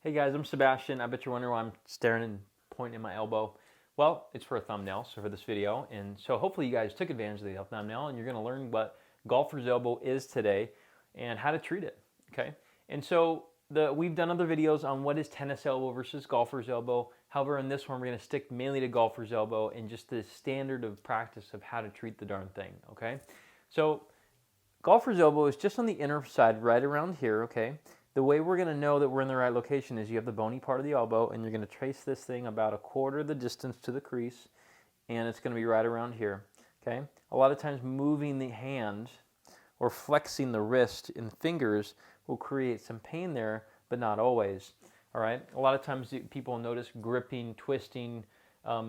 Hey guys, I'm Sebastian. I bet you're wondering why I'm staring and pointing at my elbow. Well, it's for a thumbnail, so for this video. And so hopefully you guys took advantage of the thumbnail and you're gonna learn what golfer's elbow is today and how to treat it, okay? And so we've done other videos on what is tennis elbow versus golfer's elbow. However, in this one, we're gonna stick mainly to golfer's elbow and just the standard of practice of how to treat the darn thing, okay? So golfer's elbow is just on the inner side, right around here, okay? The way we're gonna know that we're in the right location is you have the bony part of the elbow and you're gonna trace this thing about a quarter of the distance to the crease, and it's gonna be right around here, okay? A lot of times moving the hand or flexing the wrist and fingers will create some pain there, but not always, all right? A lot of times people notice gripping, twisting,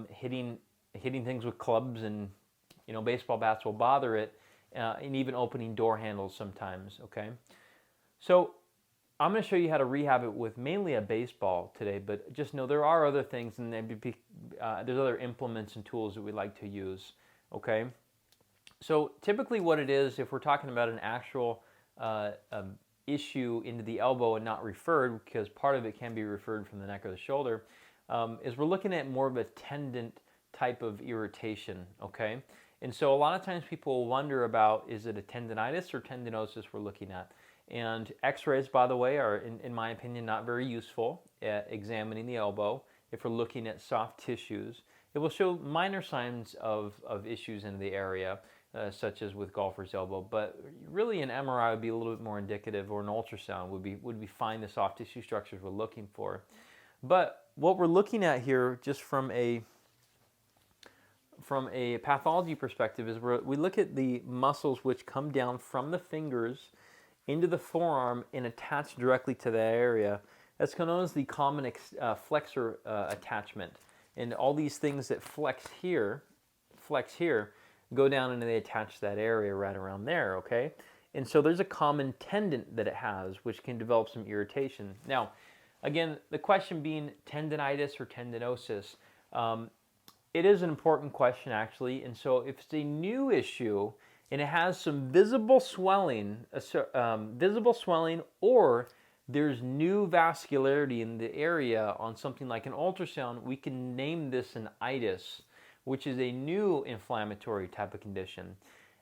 hitting things with clubs and baseball bats will bother it, and even opening door handles sometimes, okay? So I'm going to show you how to rehab it with mainly a baseball today, but just know there are other things and there's other implements and tools that we like to use, okay? So typically what it is, if we're talking about an actual issue into the elbow and not referred, because part of it can be referred from the neck or the shoulder, is we're looking at more of a tendon type of irritation, okay? And so a lot of times people wonder about, is it a tendonitis or tendinosis we're looking at? And x-rays, by the way, are, in my opinion, not very useful at examining the elbow. If we're looking at soft tissues, it will show minor signs of issues in the area, such as with golfer's elbow. But really an MRI would be a little bit more indicative, or an ultrasound would be find the soft tissue structures we're looking for. But what we're looking at here, just from a pathology perspective, is we look at the muscles which come down from the fingers into the forearm and attach directly to that area. That's known as the common flexor attachment. And all these things that flex here, go down and they attach that area right around there, okay? And so there's a common tendon that it has, which can develop some irritation. Now, again, the question being tendonitis or tendinosis, it is an important question actually. And so if it's a new issue and it has some visible swelling, or there's new vascularity in the area on something like an ultrasound, we can name this an itis, which is a new inflammatory type of condition.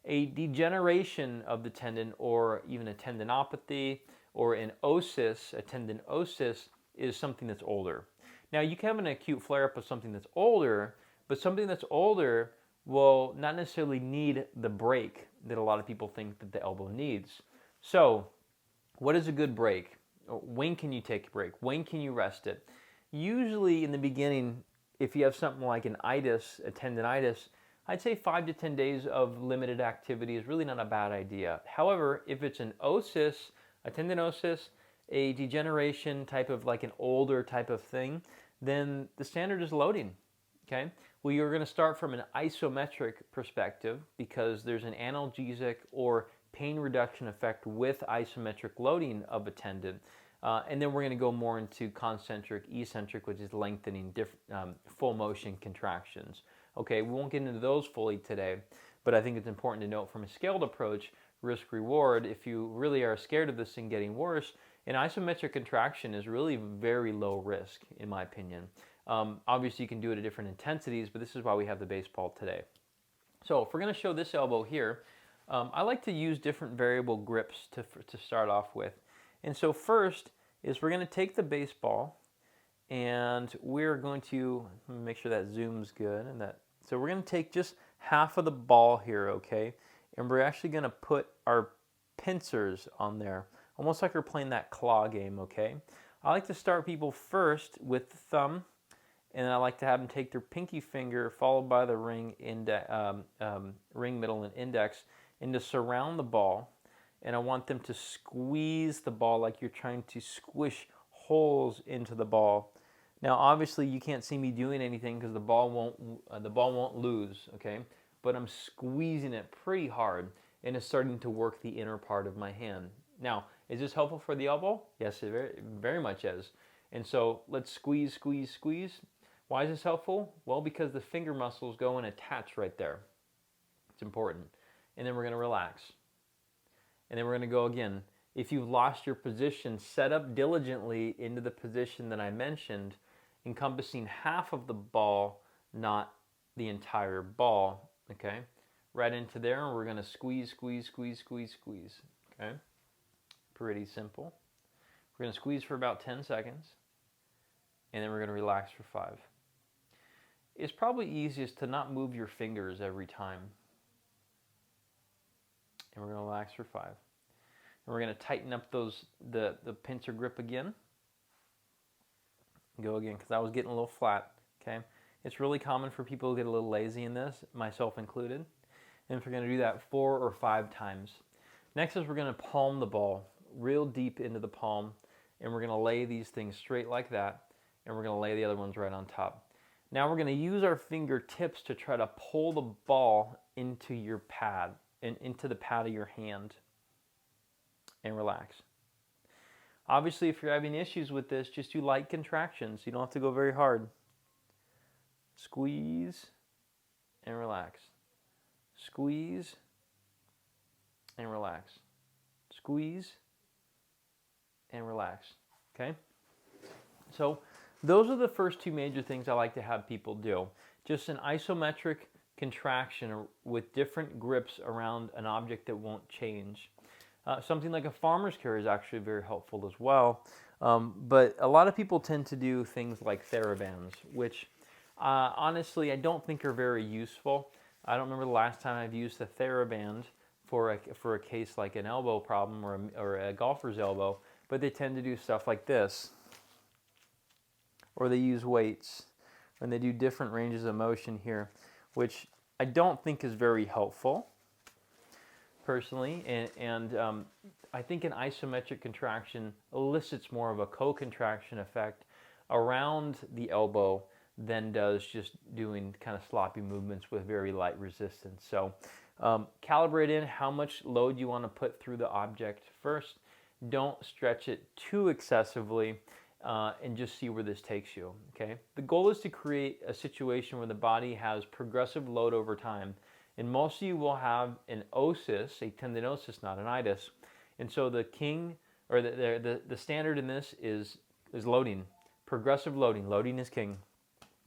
A degeneration of the tendon, or even a tendinopathy, or an osis, a tendinosis, is something that's older. Now, you can have an acute flare-up of something that's older, but something that's older will not necessarily need the break that a lot of people think that the elbow needs. So, what is a good break? When can you take a break? When can you rest it? Usually in the beginning, if you have something like an itis, a tendinitis, I'd say 5 to 10 days of limited activity is really not a bad idea. However, if it's an osis, a tendinosis, a degeneration type of like an older type of thing, then the standard is loading, okay? Well, you're going to start from an isometric perspective because there's an analgesic or pain reduction effect with isometric loading of a tendon. And then we're going to go more into concentric, eccentric, which is lengthening full motion contractions. Okay, we won't get into those fully today, but I think it's important to note from a scaled approach, risk reward, if you really are scared of this thing getting worse, an isometric contraction is really very low risk, in my opinion. Obviously, you can do it at different intensities, but this is why we have the baseball today. So if we're going to show this elbow here, I like to use different variable grips to start off with. And so first is we're going to take the baseball and we're going to make sure that zooms good. So we're going to take just half of the ball here, okay? And we're actually going to put our pincers on there, almost like we're playing that claw game, okay? I like to start people first with the thumb, and I like to have them take their pinky finger followed by the ring middle and index, and to surround the ball. And I want them to squeeze the ball like you're trying to squish holes into the ball. Now, obviously, you can't see me doing anything because the ball won't lose, okay? But I'm squeezing it pretty hard, and it's starting to work the inner part of my hand. Now, is this helpful for the elbow? Yes, it very, very much is. And so let's squeeze, squeeze, squeeze. Why is this helpful? Well, because the finger muscles go and attach right there. It's important. And then we're going to relax. And then we're going to go again. If you've lost your position, set up diligently into the position that I mentioned, encompassing half of the ball, not the entire ball, okay? Right into there, and we're going to squeeze, squeeze, squeeze, squeeze, squeeze, okay? Pretty simple. We're going to squeeze for about 10 seconds, and then we're going to relax for 5. It's probably easiest to not move your fingers every time. And we're going to relax for 5. And we're going to tighten up the pincer grip again. Go again, because I was getting a little flat, okay? It's really common for people to get a little lazy in this, myself included. And we're going to do that 4 or 5 times. Next is we're going to palm the ball real deep into the palm, and we're going to lay these things straight like that, and we're going to lay the other ones right on top. Now we're going to use our fingertips to try to pull the ball into your pad, and into the pad of your hand, and relax. Obviously, if you're having issues with this, just do light contractions. You don't have to go very hard. Squeeze and relax. Squeeze and relax. Squeeze and relax. Okay? So those are the first 2 major things I like to have people do. Just an isometric contraction with different grips around an object that won't change. Something like a farmer's carry is actually very helpful as well. But a lot of people tend to do things like TheraBands, which honestly I don't think are very useful. I don't remember the last time I've used a TheraBand for a case like an elbow problem or a golfer's elbow, but they tend to do stuff like this. Or they use weights, and they do different ranges of motion here, which I don't think is very helpful, personally, and I think an isometric contraction elicits more of a co-contraction effect around the elbow than does just doing kind of sloppy movements with very light resistance. So calibrate in how much load you want to put through the object first. Don't stretch it too excessively, and just see where this takes you, okay? The goal is to create a situation where the body has progressive load over time. And most of you will have an osis, a tendinosis, not an itis. And so the standard in this is loading, progressive loading. Loading is king,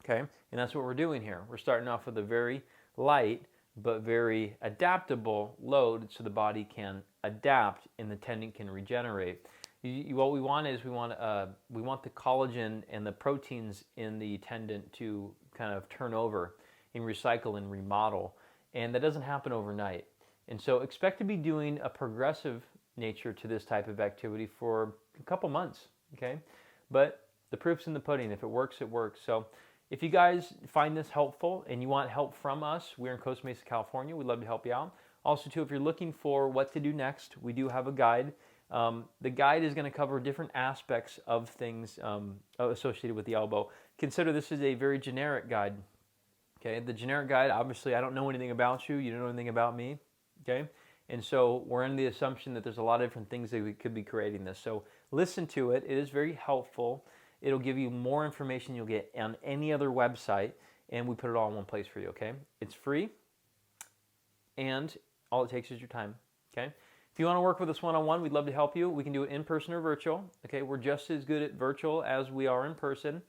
okay? And that's what we're doing here. We're starting off with a very light but very adaptable load so the body can adapt and the tendon can regenerate. What we want is we want the collagen and the proteins in the tendon to kind of turn over and recycle and remodel. And that doesn't happen overnight. And so expect to be doing a progressive nature to this type of activity for a couple months, okay? But the proof's in the pudding. If it works, it works. So if you guys find this helpful and you want help from us, we're in Costa Mesa, California. We'd love to help you out. Also, too, if you're looking for what to do next, we do have a guide. The guide is going to cover different aspects of things associated with the elbow. Consider this is a very generic guide. Okay, the generic guide, obviously I don't know anything about you, you don't know anything about me, okay? And so we're in the assumption that there's a lot of different things that we could be creating this. So listen to it, it is very helpful. It'll give you more information you'll get on any other website, and we put it all in one place for you, okay? It's free, and all it takes is your time, okay? If you want to work with us one-on-one, we'd love to help you. We can do it in person or virtual, okay? We're just as good at virtual as we are in person.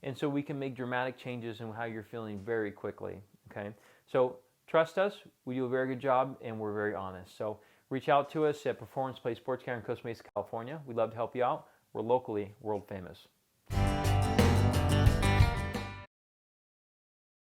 And so we can make dramatic changes in how you're feeling very quickly, okay? So trust us, we do a very good job, and we're very honest. So reach out to us at Performance Play Sports Care in Costa Mesa, California. We'd love to help you out. We're locally world famous.